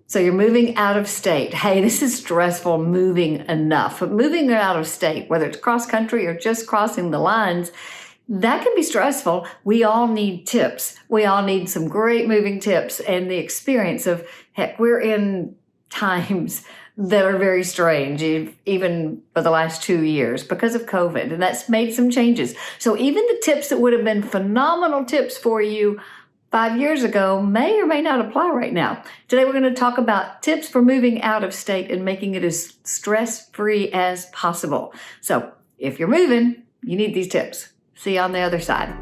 So you're moving out of state. Hey, this is stressful moving enough. But moving out of state, whether it's cross country or just crossing the lines, that can be stressful. We all need tips. We all need some great moving tips and the experience of, heck, we're in times that are very strange, even for the last 2 years because of COVID, and that's made some changes. So even the tips that would have been phenomenal tips for you 5 years ago may or may not apply right now. Today we're going to talk about tips for moving out of state and making it as stress-free as possible. So if you're moving, you need these tips. See you on the other side.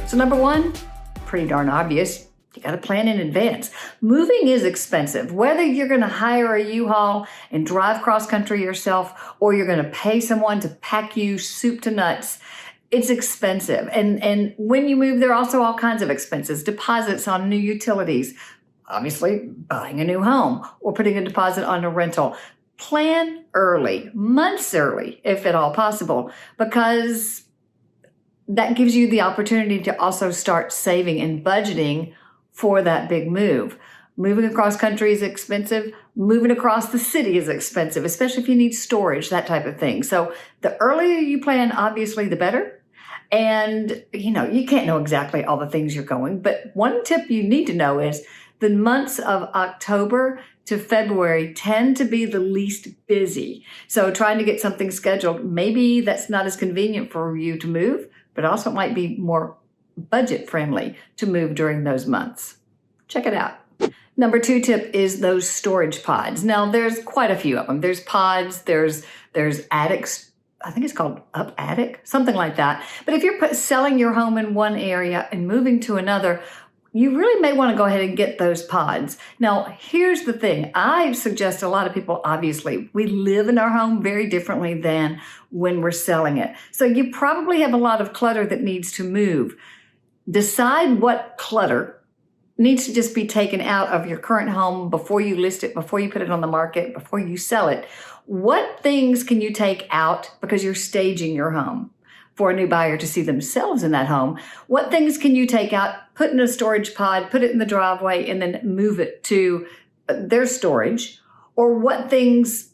So number one, pretty darn obvious. You got to plan in advance. Moving is expensive. Whether you're going to hire a U-Haul and drive cross country yourself, or you're going to pay someone to pack you soup to nuts, it's expensive. And when you move, there are also all kinds of expenses. Deposits on new utilities, obviously buying a new home or putting a deposit on a rental. Plan early, months early, if at all possible, because that gives you the opportunity to also start saving and budgeting for that big move. Moving across country is expensive. Moving across the city is expensive, especially if you need storage, that type of thing. So the earlier you plan, obviously, the better. And, you can't know exactly all the things you're going, but one tip you need to know is the months of October to February tend to be the least busy. So trying to get something scheduled, maybe that's not as convenient for you to move, but also it might be more budget friendly to move during those months. Check it out. Number two tip is those storage pods. Now there's quite a few of them. There's pods, there's attics. I think it's called up attic, something like that. But if you're selling your home in one area and moving to another, you really may want to go ahead and get those pods. Now, here's the thing. I suggest a lot of people, obviously, we live in our home very differently than when we're selling it. So you probably have a lot of clutter that needs to move. Decide what clutter needs to just be taken out of your current home before you list it, before you put it on the market, before you sell it. What things can you take out because you're staging your home for a new buyer to see themselves in that home? What things can you take out, put in a storage pod, put it in the driveway, and then move it to their storage? Or what things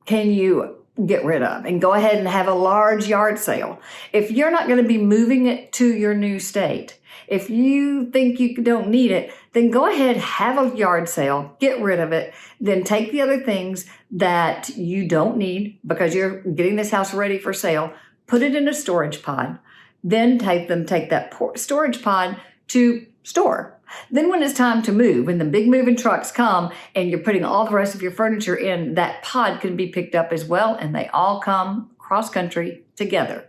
can you get rid of and go ahead and have a large yard sale? If you're not going to be moving it to your new state, if you think you don't need it, then go ahead, have a yard sale, get rid of it, then take the other things that you don't need because you're getting this house ready for sale, put it in a storage pod, then take that storage pod to store. Then when it's time to move, when the big moving trucks come and you're putting all the rest of your furniture in, that pod can be picked up as well, and they all come cross country together.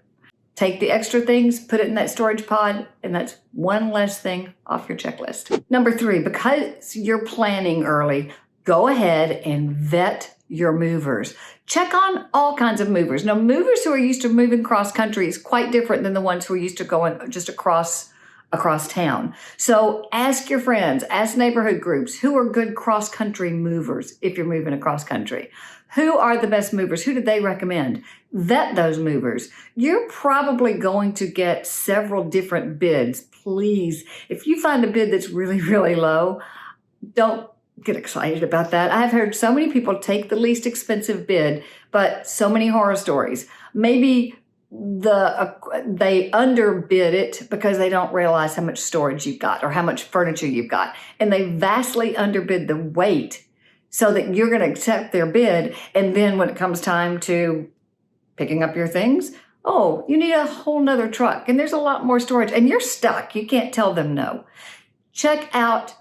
Take the extra things, put it in that storage pod, and that's one less thing off your checklist. Number three, because you're planning early, go ahead and vet your movers. Check on all kinds of movers. Now, movers who are used to moving cross country is quite different than the ones who are used to going just across town. So ask your friends, ask neighborhood groups, who are good cross country movers if you're moving across country. Who are the best movers? Who did they recommend? Vet those movers. You're probably going to get several different bids. Please, if you find a bid that's really, really low, don't get excited about that. I've heard so many people take the least expensive bid, but so many horror stories. Maybe they underbid it because they don't realize how much storage you've got or how much furniture you've got. And they vastly underbid the weight so that you're going to accept their bid. And then when it comes time to picking up your things, oh, you need a whole nother truck and there's a lot more storage and you're stuck. You can't tell them no. Check out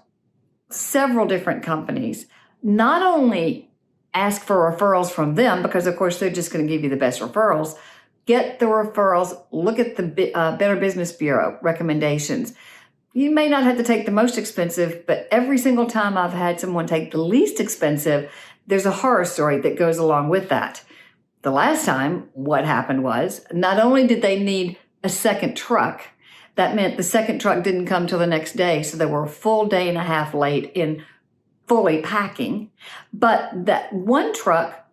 several different companies. Not only ask for referrals from them, because of course they're just going to give you the best referrals. Get the referrals, look at the Better Business Bureau recommendations. You may not have to take the most expensive, but every single time I've had someone take the least expensive, there's a horror story that goes along with that. The last time, what happened was, not only did they need a second truck, that meant the second truck didn't come till the next day, so they were a full day and a half late in fully packing. But that one truck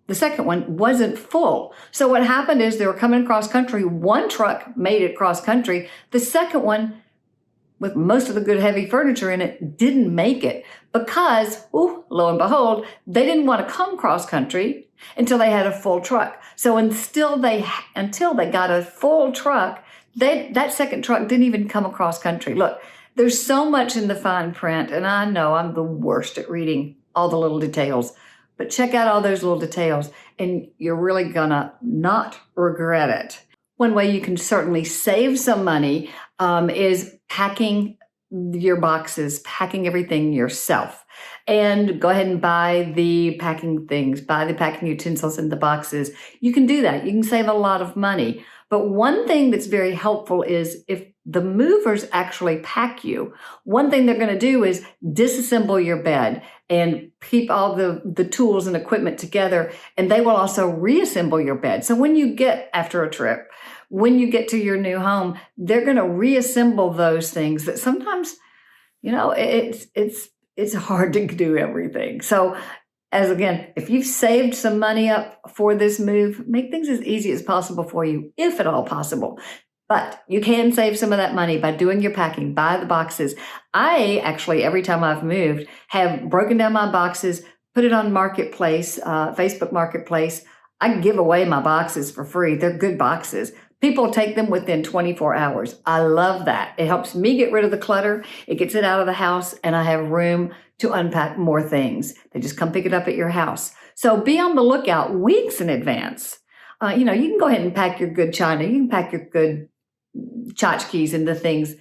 The second one wasn't full. So what happened is they were coming cross country. One truck made it cross country. The second one, with most of the good heavy furniture in it, didn't make it because, lo and behold, they didn't want to come cross country until they had a full truck. So until they got a full truck, that second truck didn't even come across country. Look, there's so much in the fine print, and I know I'm the worst at reading all the little details, but check out all those little details and you're really gonna not regret it. One way you can certainly save some money is packing your boxes, packing everything yourself. And go ahead and buy the packing things, buy the packing utensils in the boxes. You can do that. You can save a lot of money. But one thing that's very helpful is if the movers actually pack you, one thing they're going to do is disassemble your bed and keep all the tools and equipment together. And they will also reassemble your bed. So when you get after a trip, when you get to your new home, they're going to reassemble those things that sometimes, it's hard to do everything. So if you've saved some money up for this move, make things as easy as possible for you, if at all possible. But you can save some of that money by doing your packing, buy the boxes. I actually, every time I've moved, have broken down my boxes, put it on Marketplace, Facebook Marketplace. I give away my boxes for free. They're good boxes. People take them within 24 hours. I love that. It helps me get rid of the clutter. It gets it out of the house, and I have room to unpack more things. They just come pick it up at your house. So be on the lookout weeks in advance. You can go ahead and pack your good china. You can pack your good tchotchkes into things.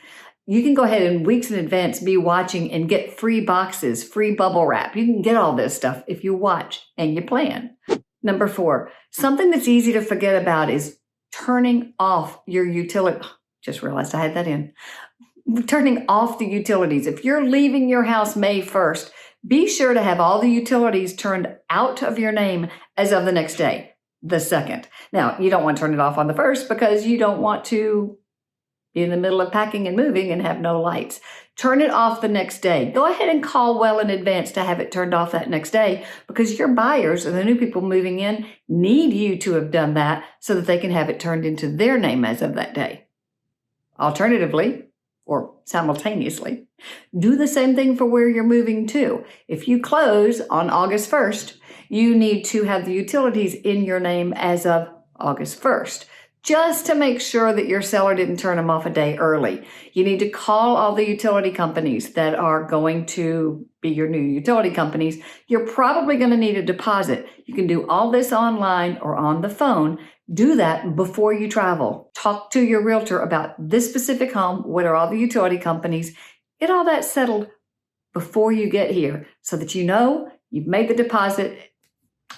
You can go ahead and weeks in advance be watching and get free boxes, free bubble wrap. You can get all this stuff if you watch and you plan. Number 4, something that's easy to forget about is turning off your utility. Just realized I had that in. Turning off the utilities. If you're leaving your house May 1st, be sure to have all the utilities turned out of your name as of the next day, the 2nd. Now, you don't want to turn it off on the 1st because you don't want to be in the middle of packing and moving and have no lights. Turn it off the next day. Go ahead and call well in advance to have it turned off that next day because your buyers and the new people moving in need you to have done that so that they can have it turned into their name as of that day. Alternatively, or simultaneously, do the same thing for where you're moving to. If you close on August 1st, you need to have the utilities in your name as of August 1st. Just to make sure that your seller didn't turn them off a day early. You need to call all the utility companies that are going to be your new utility companies. You're probably going to need a deposit. You can do all this online or on the phone. Do that before you travel. Talk to your realtor about this specific home. What are all the utility companies? Get all that settled before you get here so that you know you've made the deposit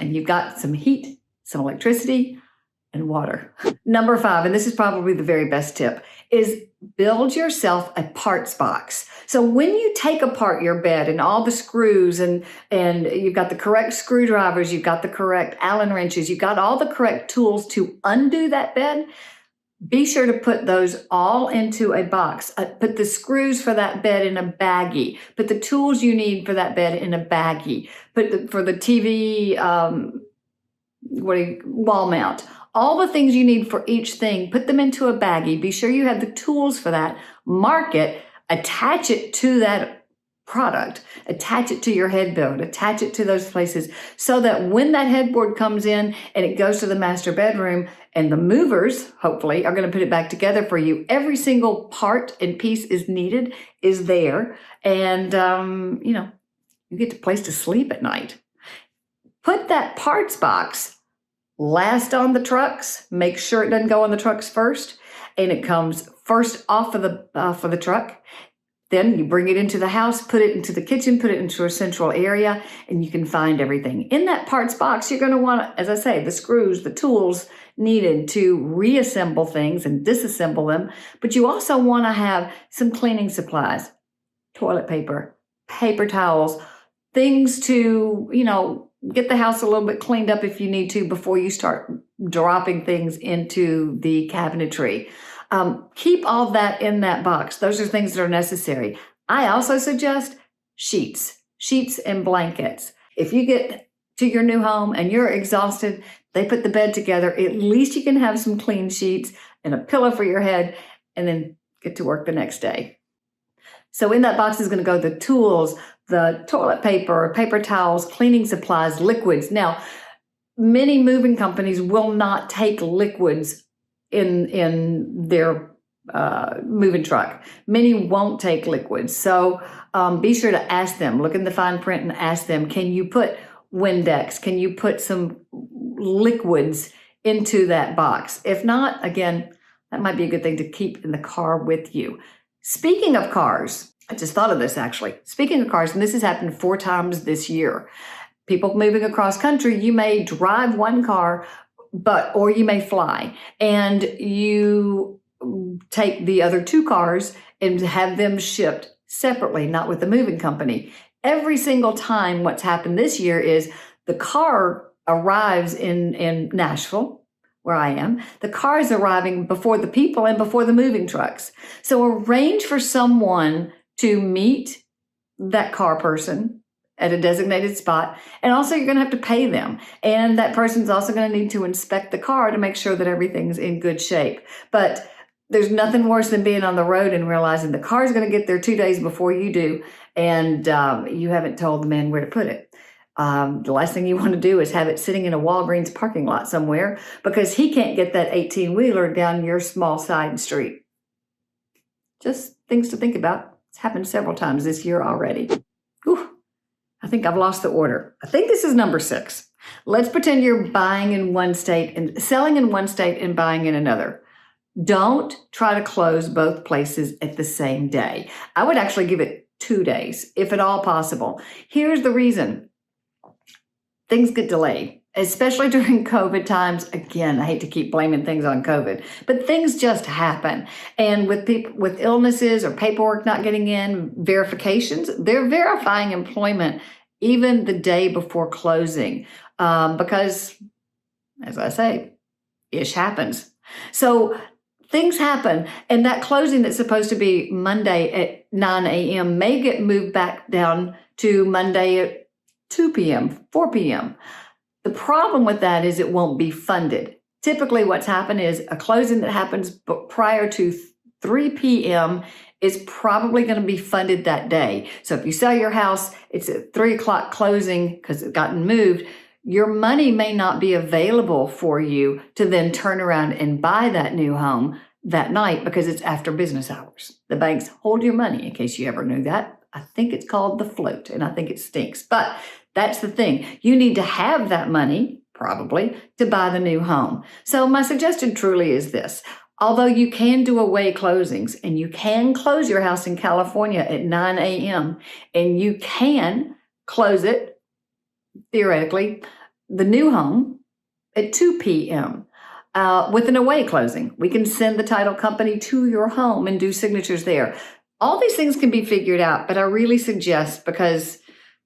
and you've got some heat, some electricity, and water. Number 5, and this is probably the very best tip, is build yourself a parts box. So when you take apart your bed and all the screws and you've got the correct screwdrivers, you've got the correct Allen wrenches, you've got all the correct tools to undo that bed, be sure to put those all into a box. Put the screws for that bed in a baggie. Put the tools you need for that bed in a baggie. For the TV, wall mount. All the things you need for each thing, put them into a baggie. Be sure you have the tools for that. Mark it, attach it to that product, attach it to your headboard, attach it to those places so that when that headboard comes in and it goes to the master bedroom and the movers, hopefully, are going to put it back together for you, every single part and piece is there. And, you get a place to sleep at night. Put that parts box last on the trucks. Make sure it doesn't go on the trucks first, and it comes first off of the truck. Then you bring it into the house, put it into the kitchen, put it into a central area, and you can find everything. In that parts box, you're going to want, as I say, the screws, the tools needed to reassemble things and disassemble them. But you also want to have some cleaning supplies, toilet paper, paper towels, things to, get the house a little bit cleaned up if you need to before you start dropping things into the cabinetry. Keep all that in that box. Those are things that are necessary. I also suggest sheets and blankets. If you get to your new home and you're exhausted, they put the bed together, at least you can have some clean sheets and a pillow for your head and then get to work the next day. So in that box is going to go the tools, the toilet paper, paper towels, cleaning supplies, liquids. Now, many moving companies will not take liquids in their moving truck. Many won't take liquids. So be sure to ask them, look in the fine print and ask them, can you put Windex? Can you put some liquids into that box? If not, again, that might be a good thing to keep in the car with you. Speaking of cars, I just thought of this actually. Speaking of cars, and this has happened 4 times this year. People moving across country, you may drive one car, or you may fly, and you take the other 2 cars and have them shipped separately, not with the moving company. Every single time what's happened this year is the car arrives in Nashville, where I am. The car is arriving before the people and before the moving trucks. So arrange for someone to meet that car person at a designated spot. And also you're going to have to pay them. And that person's also going to need to inspect the car to make sure that everything's in good shape. But there's nothing worse than being on the road and realizing the car's going to get there 2 days before you do. And you haven't told the man where to put it. The last thing you want to do is have it sitting in a Walgreens parking lot somewhere because he can't get that 18-wheeler down your small side street. Just things to think about. It's happened several times this year already. Whew. I think I've lost the order. I think this is number 6. Let's pretend you're buying in one state and selling in one state and buying in another. Don't try to close both places at the same day. I would actually give it 2 days, if at all possible. Here's the reason. Things get delayed, especially during COVID times. Again, I hate to keep blaming things on COVID, but things just happen. And with people with illnesses or paperwork not getting in, verifications, they're verifying employment even the day before closing because, as I say, ish happens. So things happen, and that closing that's supposed to be Monday at 9 a.m. may get moved back down to Monday at 2 p.m., 4 p.m. The problem with that is it won't be funded. Typically what's happened is a closing that happens prior to 3 p.m. is probably going to be funded that day. So if you sell your house, it's at 3 o'clock closing because it's gotten moved, your money may not be available for you to then turn around and buy that new home that night because it's after business hours. The banks hold your money, in case you ever knew that. I think it's called the float, and I think it stinks. But that's the thing. You need to have that money, probably, to buy the new home. So my suggestion truly is this. Although you can do away closings, and you can close your house in California at 9 a.m., and you can close it, theoretically, the new home at 2 p.m. With an away closing. We can send the title company to your home and do signatures there. All these things can be figured out, but I really suggest, because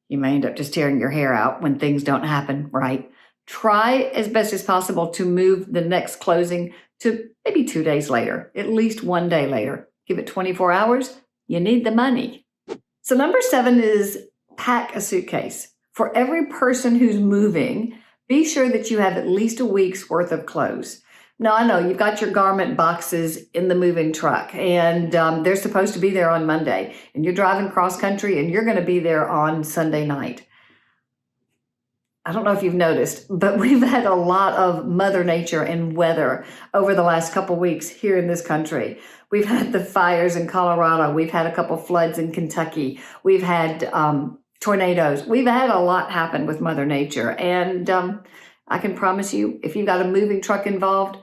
you may end up just tearing your hair out when things don't happen right, try as best as possible to move the next closing to maybe 2 days later, at least 1 day later. Give it 24 hours. You need the money. So number 7 is pack a suitcase. For every person who's moving, be sure that you have at least a week's worth of clothes. Now, I know you've got your garment boxes in the moving truck, and they're supposed to be there on Monday, and you're driving cross country, and you're going to be there on Sunday night. I don't know if you've noticed, but we've had a lot of Mother Nature and weather over the last couple weeks here in this country. We've had the fires in Colorado. We've had a couple floods in Kentucky. We've had tornadoes. We've had a lot happen with Mother Nature. And I can promise you, if you've got a moving truck involved,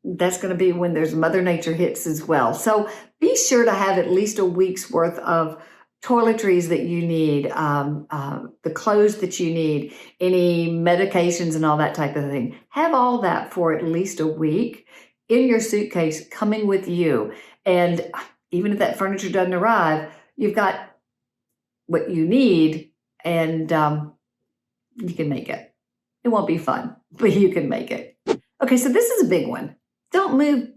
that's going to be when there's Mother Nature hits as well. So be sure to have at least a week's worth of toiletries that you need, the clothes that you need, any medications and all that type of thing. Have all that for at least a week in your suitcase coming with you. And even if that furniture doesn't arrive, you've got what you need, and you can make it. It won't be fun, but you can make it. Okay, so this is a big one. Don't move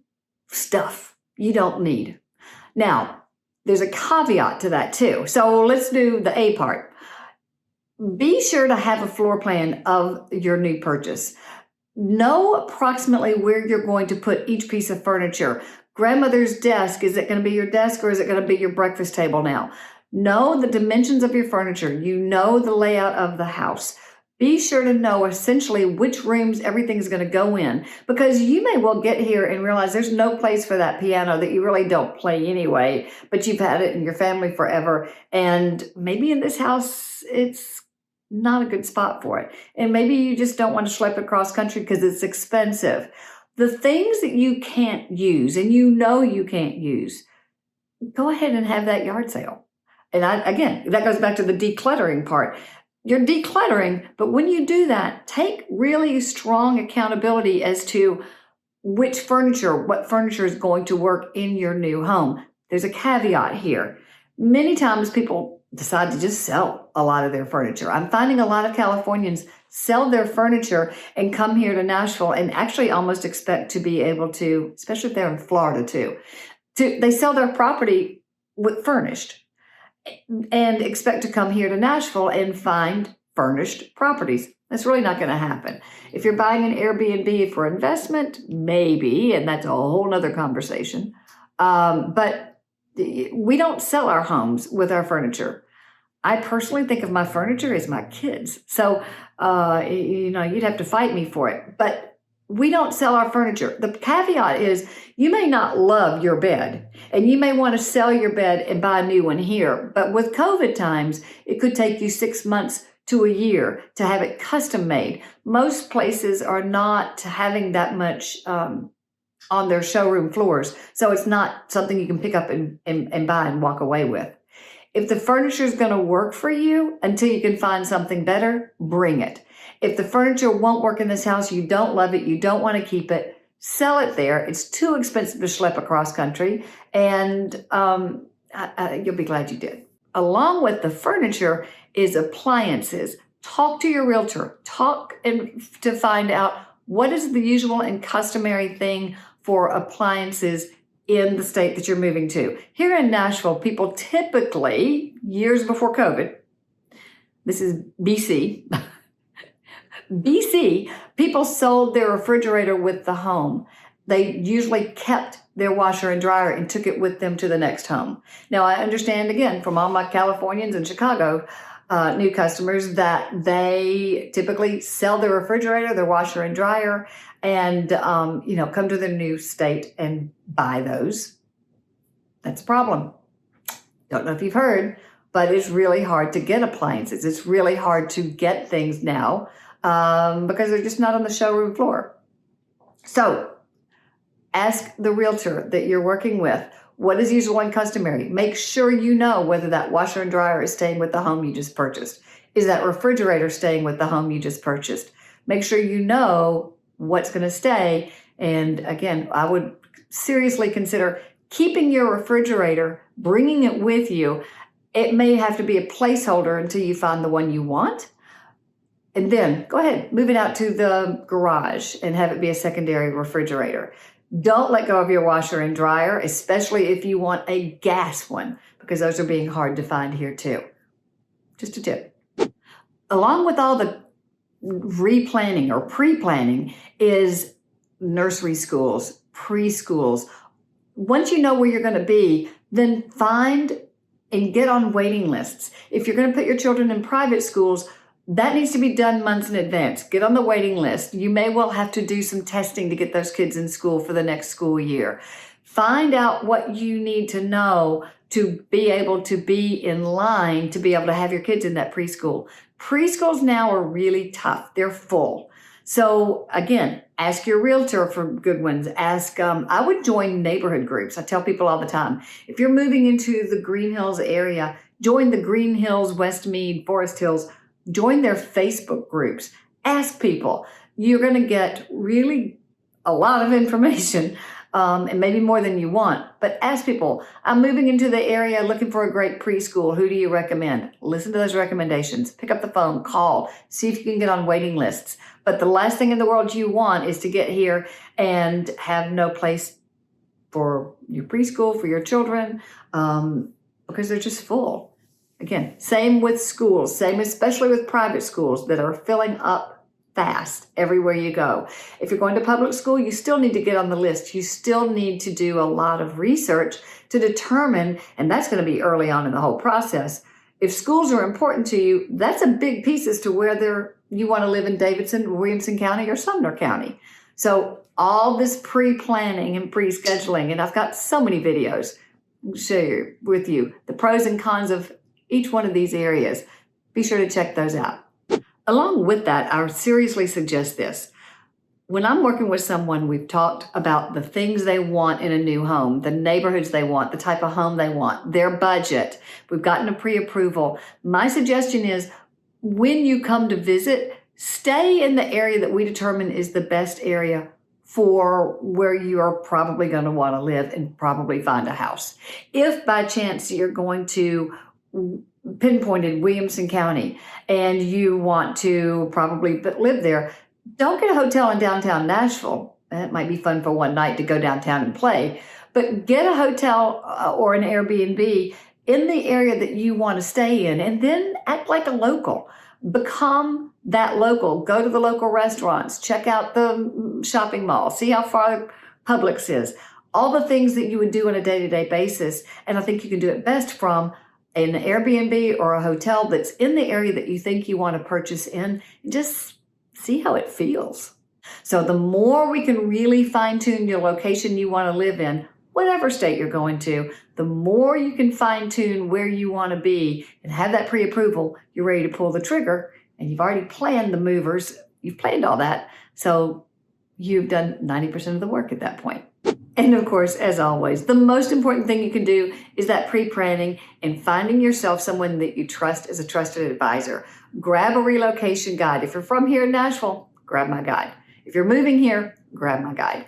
stuff you don't need. Now, there's a caveat to that too. So let's do the A part. Be sure to have a floor plan of your new purchase. Know approximately where you're going to put each piece of furniture. Grandmother's desk, is it going to be your desk or is it going to be your breakfast table now? Know the dimensions of your furniture. You know the layout of the house. Be sure to know essentially which rooms everything's going to go in, because you may well get here and realize there's no place for that piano that you really don't play anyway, but you've had it in your family forever. And maybe in this house, it's not a good spot for it. And maybe you just don't want to schlep it cross country because it's expensive. The things that you can't use and you know you can't use, go ahead and have that yard sale. And again, that goes back to the decluttering part. You're decluttering, but when you do that, take really strong accountability as to what furniture is going to work in your new home. There's a caveat here. Many times people decide to just sell a lot of their furniture. I'm finding a lot of Californians sell their furniture and come here to Nashville and actually almost expect to be able to, especially if they're in Florida too, they sell their property with furnished and expect to come here to Nashville and find furnished properties. That's really not going to happen. If you're buying an Airbnb for investment, maybe, and that's a whole nother conversation. But we don't sell our homes with our furniture. I personally think of my furniture as my kids. So, you'd have to fight me for it. But we don't sell our furniture. The caveat is you may not love your bed and you may want to sell your bed and buy a new one here. But with COVID times, it could take you 6 months to a year to have it custom made. Most places are not having that much on their showroom floors. So it's not something you can pick up and buy and walk away with. If the furniture is going to work for you until you can find something better, bring it. If the furniture won't work in this house, you don't love it, you don't want to keep it, sell it there. It's too expensive to schlep across country, and you'll be glad you did. Along with the furniture is appliances. Talk to your realtor. To find out what is the usual and customary thing for appliances in the state that you're moving to. Here in Nashville, people typically, years before COVID, this is BC, people sold their refrigerator with the home. They usually kept their washer and dryer and took it with them to the next home. Now, I understand, again, from all my Californians and Chicago new customers that they typically sell their refrigerator, their washer and dryer, and come to their new state and buy those. That's a problem. Don't know if you've heard, but it's really hard to get appliances. It's really hard to get things now because they're just not on the showroom floor. So ask the realtor that you're working with, what is usual and customary? Make sure you know whether that washer and dryer is staying with the home you just purchased. Is that refrigerator staying with the home you just purchased? Make sure you know what's going to stay. And again, I would seriously consider keeping your refrigerator, bringing it with you. It may have to be a placeholder until you find the one you want. And then go ahead, move it out to the garage and have it be a secondary refrigerator. Don't let go of your washer and dryer, especially if you want a gas one, because those are being hard to find here too. Just a tip. Along with all the replanning or pre-planning is nursery schools, preschools. Once you know where you're going to be, then find and get on waiting lists. If you're going to put your children in private schools, that needs to be done months in advance. Get on the waiting list. You may well have to do some testing to get those kids in school for the next school year. Find out what you need to know to be able to be in line to be able to have your kids in that preschool. Preschools now are really tough. They're full. So again, ask your realtor for good ones. I would join neighborhood groups. I tell people all the time, if you're moving into the Green Hills area, join the Green Hills, Westmead, Forest Hills. Join their Facebook groups. Ask people. You're going to get really a lot of information, and maybe more than you want. But ask people, I'm moving into the area looking for a great preschool. Who do you recommend? Listen to those recommendations. Pick up the phone, call, see if you can get on waiting lists. But the last thing in the world you want is to get here and have no place for your preschool, for your children, because they're just full. Again, same with schools, same especially with private schools that are filling up fast everywhere you go. If you're going to public school, you still need to get on the list. You still need to do a lot of research to determine, and that's going to be early on in the whole process. If schools are important to you, that's a big piece as to whether you want to live in Davidson, Williamson County, or Sumner County. So all this pre-planning and pre-scheduling, and I've got so many videos to share with you the pros and cons of each one of these areas. Be sure to check those out. Along with that, I seriously suggest this. When I'm working with someone, we've talked about the things they want in a new home, the neighborhoods they want, the type of home they want, their budget. We've gotten a pre-approval. My suggestion is when you come to visit, stay in the area that we determine is the best area for where you are probably going to want to live and probably find a house. If by chance you're going to pinpointed Williamson County and you want to probably live there, don't get a hotel in downtown Nashville. That might be fun for one night to go downtown and play, but get a hotel or an Airbnb in the area that you want to stay in, and then act like a local. Become that local. Go to the local restaurants, check out the shopping mall, see how far Publix is, all the things that you would do on a day-to-day basis. And I think you can do it best from an Airbnb or a hotel that's in the area that you think you want to purchase in. Just see how it feels. So the more we can really fine-tune your location you want to live in, whatever state you're going to, the more you can fine-tune where you want to be and have that pre-approval, you're ready to pull the trigger, and you've already planned the movers. You've planned all that. So you've done 90% of the work at that point. And of course, as always, the most important thing you can do is that pre-planning and finding yourself someone that you trust as a trusted advisor. Grab a relocation guide. If you're from here in Nashville, grab my guide. If you're moving here, grab my guide.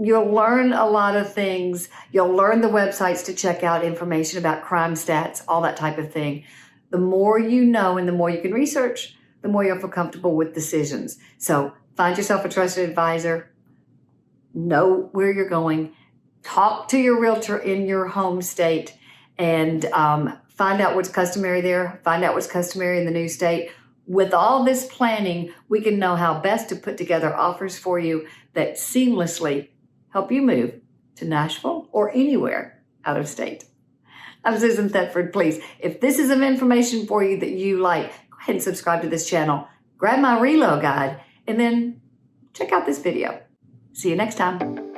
You'll learn a lot of things. You'll learn the websites to check out information about crime stats, all that type of thing. The more you know and the more you can research, the more you'll feel comfortable with decisions. So find yourself a trusted advisor. Know where you're going. Talk to your realtor in your home state and find out what's customary there. Find out what's customary in the new state. With all this planning, we can know how best to put together offers for you that seamlessly help you move to Nashville or anywhere out of state. I'm Susan Thetford. Please, if this is of information for you that you like, go ahead and subscribe to this channel. Grab my Relo guide and then check out this video. See you next time.